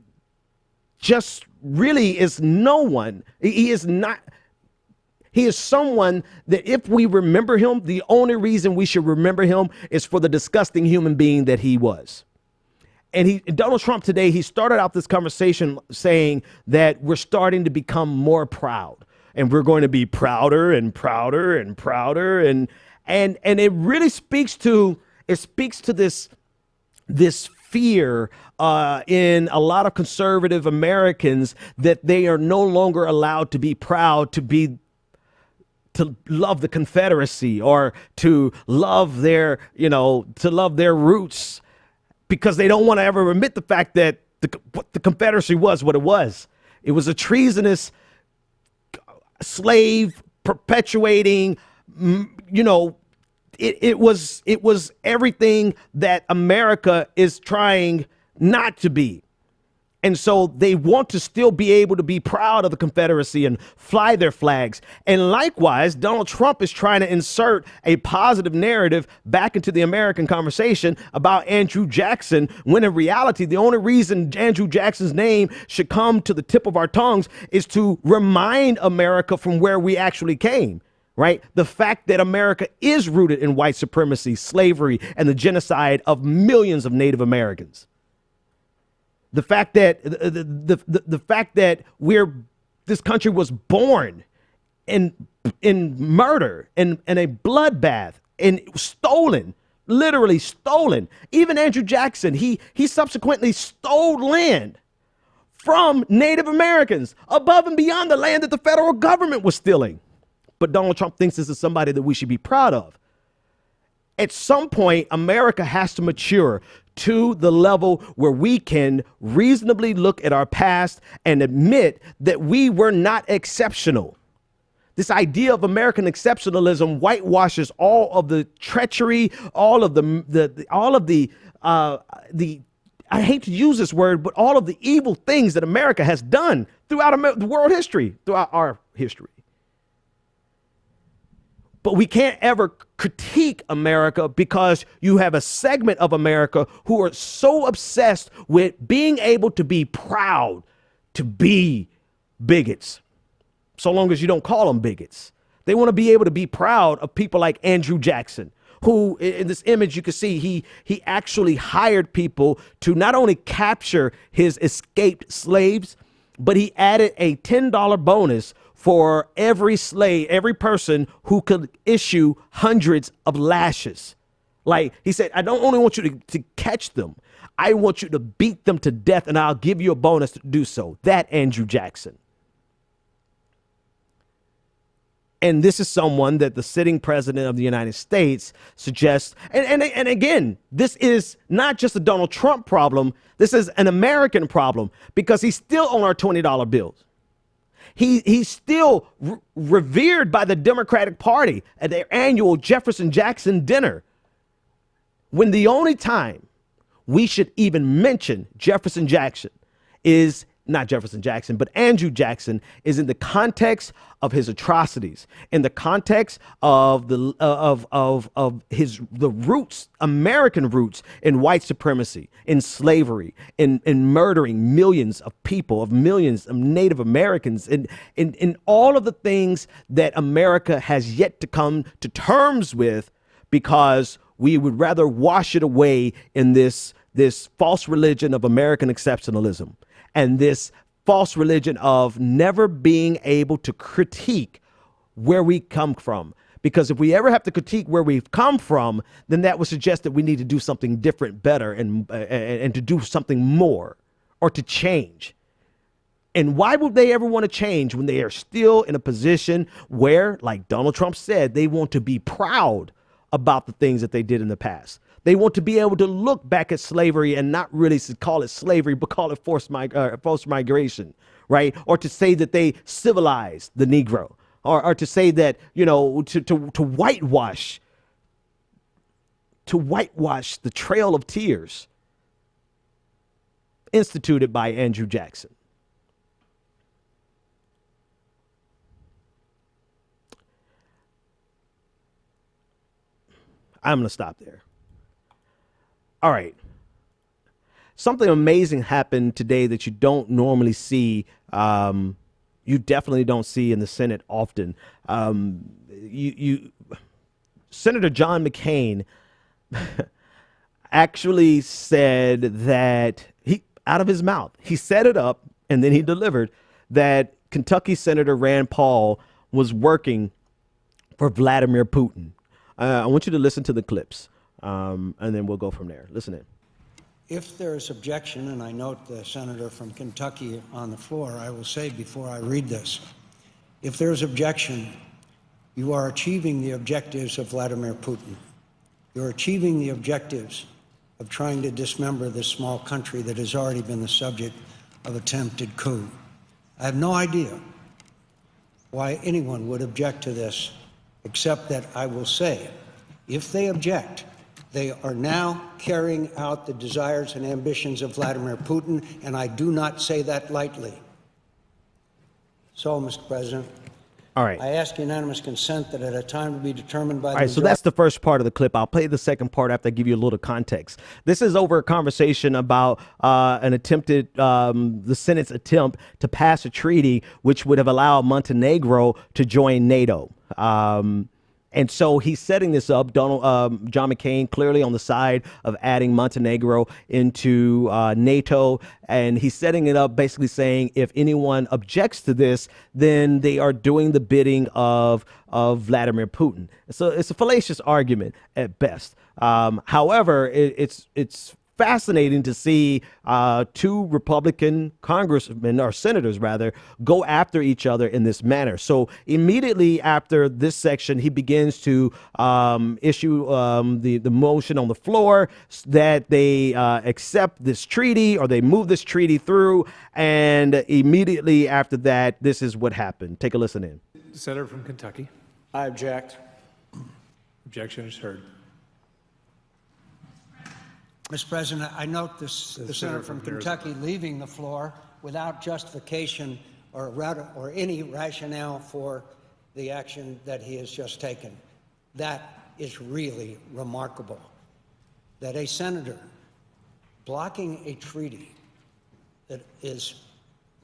just really is no one. He is someone that if we remember him, the only reason we should remember him is for the disgusting human being that he was. And Donald Trump today, he started out this conversation saying that we're starting to become more proud and we're going to be prouder and prouder and prouder. And it really speaks to this fear in a lot of conservative Americans that they are no longer allowed to be proud, to love the Confederacy or to love their roots, because they don't want to ever admit the fact that what the Confederacy was what it was. It was a treasonous, slave perpetuating, It was everything that America is trying not to be. And so they want to still be able to be proud of the Confederacy and fly their flags. And likewise, Donald Trump is trying to insert a positive narrative back into the American conversation about Andrew Jackson, when in reality, the only reason Andrew Jackson's name should come to the tip of our tongues is to remind America from where we actually came. Right? The fact that America is rooted in white supremacy, slavery, and the genocide of millions of Native Americans. The fact that the fact that this country was born in murder and a bloodbath and stolen, literally stolen. Even Andrew Jackson, he subsequently stole land from Native Americans above and beyond the land that the federal government was stealing. But Donald Trump thinks this is somebody that we should be proud of. At some point, America has to mature to the level where we can reasonably look at our past and admit that we were not exceptional. This idea of American exceptionalism whitewashes all of the treachery, all of the I hate to use this word, but all of the evil things that America has done throughout the world history, throughout our history. But we can't ever critique America because you have a segment of America who are so obsessed with being able to be proud to be bigots, so long as you don't call them bigots. They want to be able to be proud of people like Andrew Jackson, who in this image you can see he actually hired people to not only capture his escaped slaves, but he added a $10 bonus for every slave, every person who could issue hundreds of lashes. Like he said, I don't only want you to catch them, I want you to beat them to death, and I'll give you a bonus to do so. That Andrew Jackson. And this is someone that the sitting president of the United States suggests. And again, this is not just a Donald Trump problem. This is an American problem because he's still on our $20 bills. He's still revered by the Democratic Party at their annual Jefferson Jackson dinner. When the only time we should even mention Jefferson Jackson is not Jefferson Jackson, but Andrew Jackson is in the context of his atrocities, in the context of the roots, American roots in white supremacy, in slavery, in murdering millions of people, millions of Native Americans, in all of the things that America has yet to come to terms with, because we would rather wash it away in this false religion of American exceptionalism and this false religion of never being able to critique where we come from. Because if we ever have to critique where we've come from, then that would suggest that we need to do something different, better, and to do something more, or to change. And why would they ever want to change when they are still in a position where, like Donald Trump said, they want to be proud about the things that they did in the past? They want to be able to look back at slavery and not really call it slavery, but call it forced migration, right? Or to say that they civilized the Negro, or to say that, to whitewash the Trail of Tears instituted by Andrew Jackson. I'm going to stop there. All right. Something amazing happened today that you don't normally see. You definitely don't see in the Senate often. Senator John McCain actually said that out of his mouth, he set it up and then he delivered that Kentucky Senator Rand Paul was working for Vladimir Putin. I want you to listen to the clips. And then we'll go from there. Listen in. If there is objection, and I note the senator from Kentucky on the floor, I will say before I read this, if there is objection, you are achieving the objectives of Vladimir Putin. You're achieving the objectives of trying to dismember this small country that has already been the subject of attempted coup. I have no idea why anyone would object to this, except that I will say, if they object, they are now carrying out the desires and ambitions of Vladimir Putin, and I do not say that lightly. So, Mr. President, all right, I ask unanimous consent that at a time to be determined by the All right, so that's the first part of the clip. I'll play the second part after I give you a little context. This is over a conversation about the Senate's attempt to pass a treaty which would have allowed Montenegro to join NATO. And so he's setting this up, John McCain clearly on the side of adding Montenegro into NATO. And he's setting it up basically saying if anyone objects to this, then they are doing the bidding of Vladimir Putin. So it's a fallacious argument at best. However, it's fascinating to see two Republican congressmen, or senators rather, go after each other in this manner. So immediately after this section, he begins to issue the motion on the floor that they accept this treaty, or they move this treaty through. And immediately after that, this is what happened. Take a listen in. Senator from Kentucky. I object. Objection is heard. Mr. President, I note the senator from Kentucky leaving the floor without justification or any rationale for the action that he has just taken. That is really remarkable, that a senator blocking a treaty that is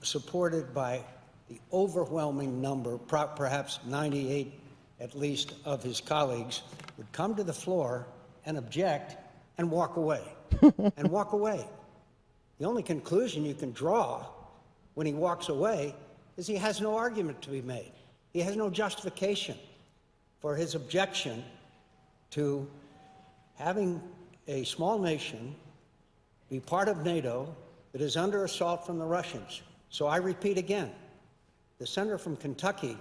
supported by the overwhelming number, perhaps 98 at least, of his colleagues, would come to the floor and object and walk away. And walk away. The only conclusion you can draw when he walks away is he has no argument to be made. He has no justification for his objection to having a small nation be part of NATO that is under assault from the Russians. So I repeat again, the senator from Kentucky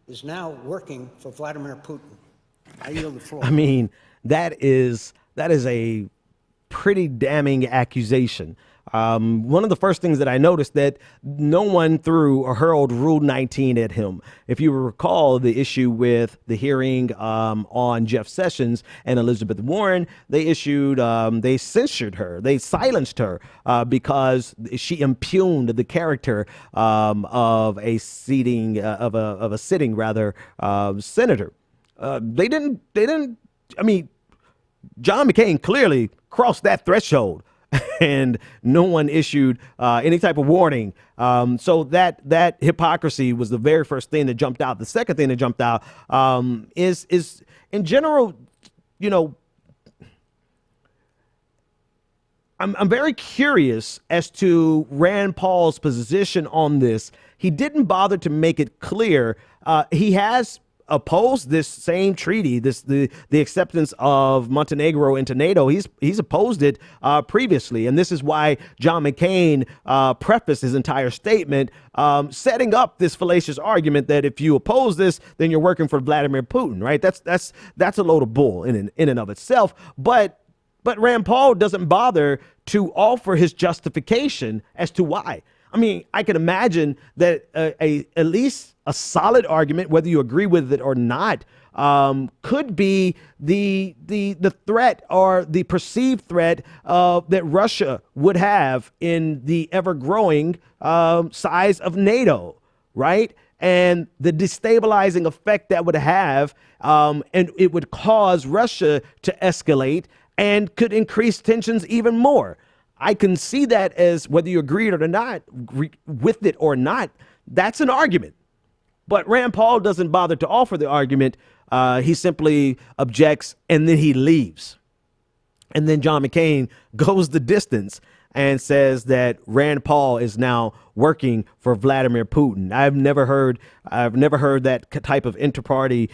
is now working for Vladimir Putin. I yield the floor. I mean, that is a pretty damning accusation. One of the first things that I noticed that no one threw or hurled Rule 19 at him. If you recall the issue with the hearing on Jeff Sessions and Elizabeth Warren, they censured her, they silenced her because she impugned the character of a sitting senator. They didn't. I mean, John McCain clearly crossed that threshold. And no one issued any type of warning. So that hypocrisy was the very first thing that jumped out. The second thing that jumped out is in general, you know, I'm very curious as to Rand Paul's position on this. He didn't bother to make it clear. He has opposed this same treaty, the acceptance of Montenegro into NATO. He's opposed it previously, and this is why John McCain prefaced his entire statement, setting up this fallacious argument that if you oppose this, then you're working for Vladimir Putin, right? That's a load of bull in and of itself. But Rand Paul doesn't bother to offer his justification as to why. I mean, I can imagine that at least a solid argument, whether you agree with it or not, could be the threat or the perceived threat that Russia would have in the ever-growing size of NATO, right? And the destabilizing effect that would have, and it would cause Russia to escalate and could increase tensions even more. I can see that as whether you agree or not with it or not, that's an argument. But Rand Paul doesn't bother to offer the argument. He simply objects and then he leaves. And then John McCain goes the distance and says that Rand Paul is now working for Vladimir Putin. I've never heard that type of inter-party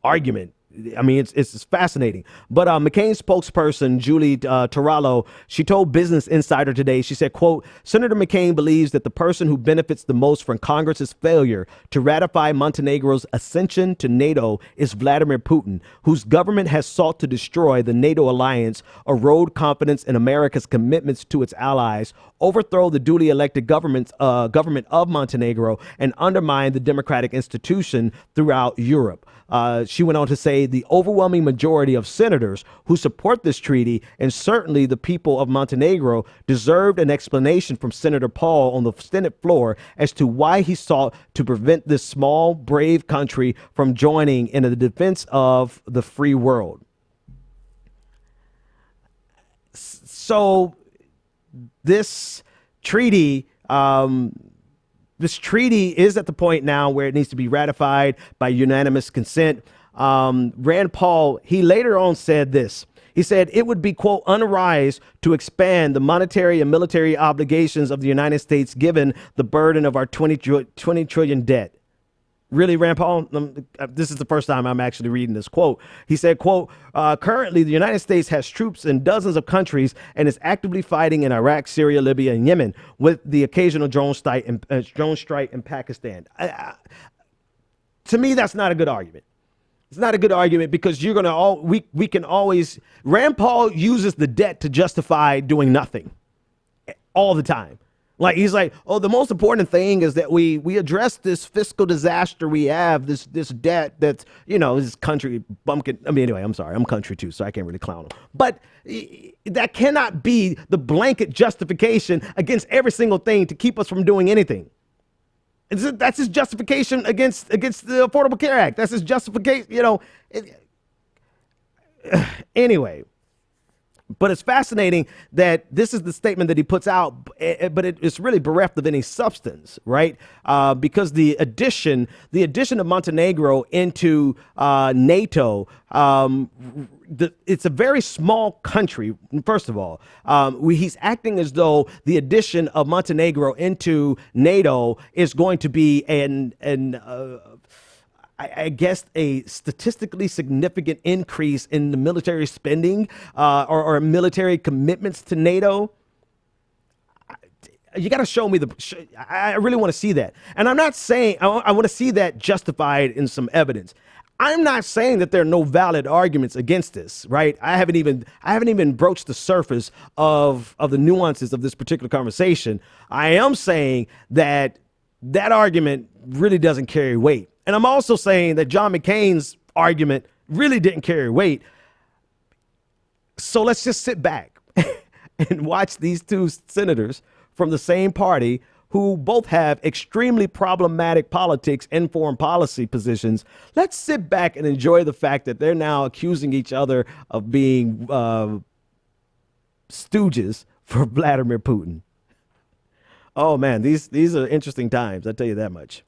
argument. I mean, it's fascinating. But McCain's spokesperson, Julie Tarallo, she told Business Insider today, she said, quote, Senator McCain believes that the person who benefits the most from Congress's failure to ratify Montenegro's ascension to NATO is Vladimir Putin, whose government has sought to destroy the NATO alliance, erode confidence in America's commitments to its allies, overthrow the duly elected government of Montenegro, and undermine the democratic institution throughout Europe. She went on to say the overwhelming majority of senators who support this treaty, and certainly the people of Montenegro, deserved an explanation from Senator Paul on the Senate floor as to why he sought to prevent this small, brave country from joining in the defense of the free world. So this treaty is at the point now where it needs to be ratified by unanimous consent. Rand Paul, he later on said this. He said it would be, quote, unwise to expand the monetary and military obligations of the United States given the burden of our 20 trillion debt. Really, Rand Paul? This is the first time I'm actually reading this quote. He said, quote, currently, the United States has troops in dozens of countries and is actively fighting in Iraq, Syria, Libya, and Yemen, with the occasional drone strike in Pakistan. To me, that's not a good argument. It's not a good argument because you're going to we can always. Rand Paul uses the debt to justify doing nothing all the time. Like, he's like, oh, the most important thing is that we address this fiscal disaster we have, this debt that's, you know, this country bumpkin. I mean, anyway, I'm sorry. I'm country too, so I can't really clown him. But that cannot be the blanket justification against every single thing to keep us from doing anything. That's his justification against the Affordable Care Act. That's his justification, you know. Anyway. But it's fascinating that this is the statement that he puts out, but it's really bereft of any substance, right? Because the addition of Montenegro into NATO, it's a very small country. First of all, he's acting as though the addition of Montenegro into NATO is going to be I guess a statistically significant increase in the military spending or military commitments to NATO. You got to show me I really want to see that. And I'm not saying I want to see that justified in some evidence. I'm not saying that there are no valid arguments against this, right? I haven't even broached the surface of the nuances of this particular conversation. I am saying that argument really doesn't carry weight. And I'm also saying that John McCain's argument really didn't carry weight. So let's just sit back and watch these two senators from the same party who both have extremely problematic politics and foreign policy positions. Let's sit back and enjoy the fact that they're now accusing each other of being stooges for Vladimir Putin. Oh, man, these are interesting times. I'll tell you that much.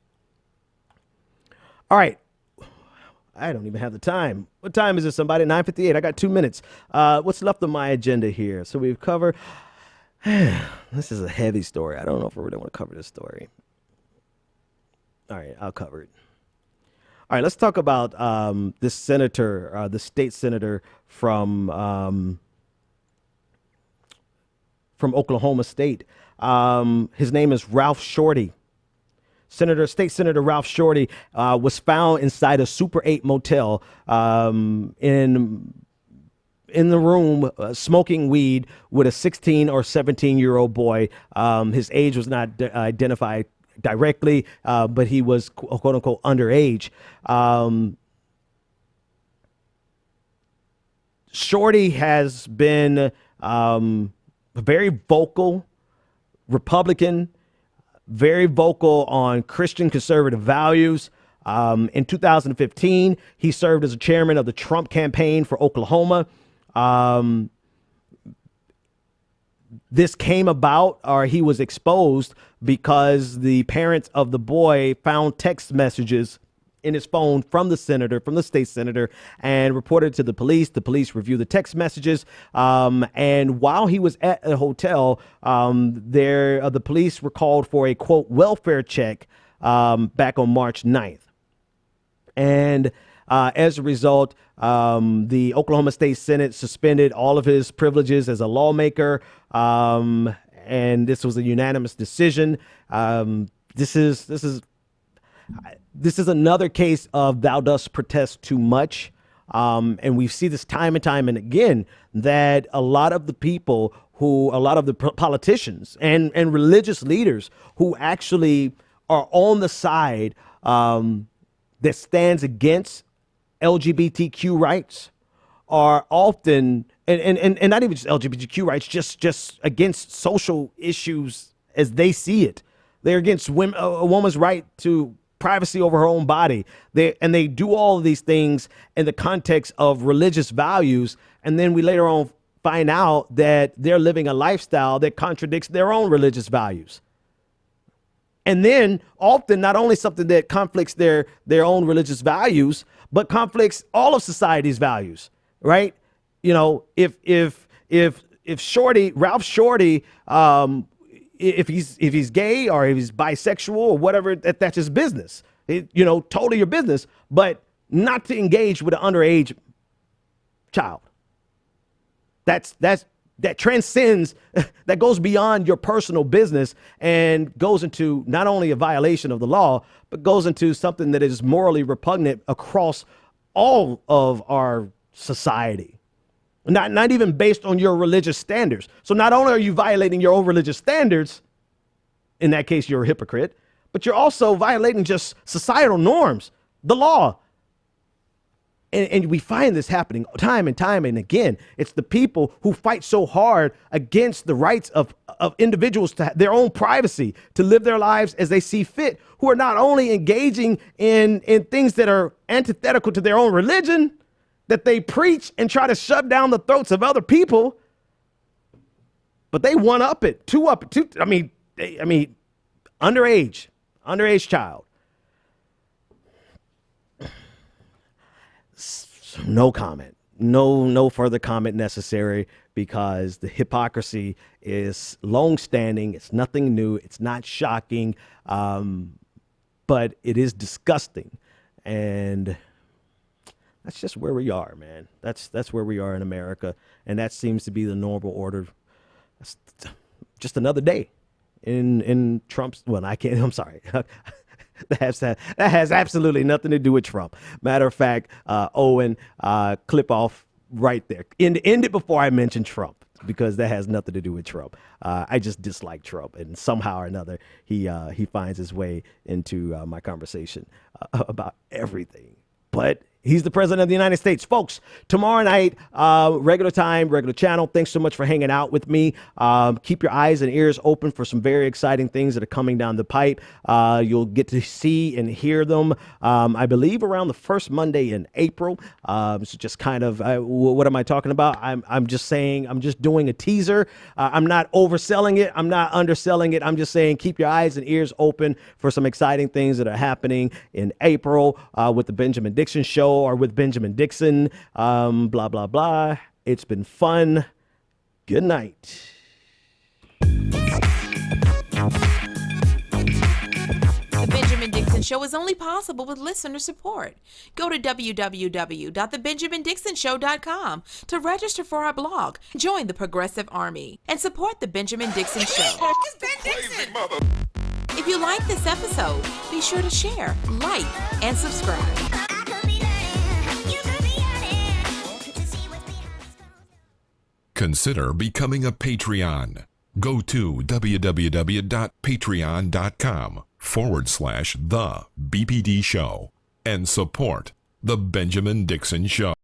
All right. I don't even have the time. What time is it, somebody? 9:58. I got 2 minutes. What's left on my agenda here? So we've covered... This is a heavy story. I don't know if I really want to cover this story. All right, I'll cover it. All right, let's talk about this senator, the state senator from Oklahoma State. His name is Ralph Shorty. State Senator Ralph Shorty was found inside a Super 8 motel in the room smoking weed with a 16 or 17-year-old boy. His age was not identified directly, but he was quote unquote underage. Shorty has been a very vocal Republican, very vocal on Christian conservative values. In 2015, he served as a chairman of the Trump campaign for Oklahoma. This came about, or he was exposed, because the parents of the boy found text messages in his phone from the state senator, and reported to the police. The police reviewed the text messages. And while he was at a hotel, the police were called for a quote welfare check back on March 9th. And as a result, the Oklahoma State Senate suspended all of his privileges as a lawmaker, and this was a unanimous decision. This is another case of thou dost protest too much, and we see this time and time and again, that a lot of the politicians and religious leaders who actually are on the side that stands against LGBTQ rights are often, and not even just LGBTQ rights, just against social issues as they see it. They're against a woman's right to privacy over her own body. They do all of these things in the context of religious values, and then we later on find out that they're living a lifestyle that contradicts their own religious values. And then often not only something that conflicts their own religious values, but conflicts all of society's values, right? You know, if Ralph Shorty, if he's gay or if he's bisexual or whatever, that's his business. Totally your business, but not to engage with an underage child. That transcends, that goes beyond your personal business and goes into not only a violation of the law, but goes into something that is morally repugnant across all of our society. Not even based on your religious standards. So not only are you violating your own religious standards, in that case, you're a hypocrite, but you're also violating just societal norms, the law. And we find this happening time and time and again. It's the people who fight so hard against the rights of individuals to their own privacy, to live their lives as they see fit, who are not only engaging in things that are antithetical to their own religion, that they preach and try to shove down the throats of other people, but they one-up it, underage child. No comment. No further comment necessary, because the hypocrisy is long-standing. It's nothing new. It's not shocking, but it is disgusting. And that's just where we are, man. That's where we are in America, and that seems to be the normal order. It's just another day. in Trump's. Well, I can't. I'm sorry. That has absolutely nothing to do with Trump. Matter of fact, Owen, clip off right there. End it before I mention Trump, because that has nothing to do with Trump. I just dislike Trump, and somehow or another he finds his way into my conversation about everything. But he's the president of the United States. Folks, tomorrow night, regular time, regular channel. Thanks so much for hanging out with me. Keep your eyes and ears open for some very exciting things that are coming down the pipe. You'll get to see and hear them, I believe, around the first Monday in April. So just kind of, what am I talking about? I'm just saying, I'm just doing a teaser. I'm not overselling it. I'm not underselling it. I'm just saying, keep your eyes and ears open for some exciting things that are happening in April with the Benjamin Dixon Show, or with Benjamin Dixon, blah, blah, blah. It's been fun. Good night. The Benjamin Dixon Show is only possible with listener support. Go to www.thebenjamindixonshow.com to register for our blog, join the Progressive Army, and support the Benjamin Dixon Show. It's Ben Dixon! If you like this episode, be sure to share, like, and subscribe. Consider becoming a Patreon. Go to www.patreon.com/the BPD Show and support The Benjamin Dixon Show.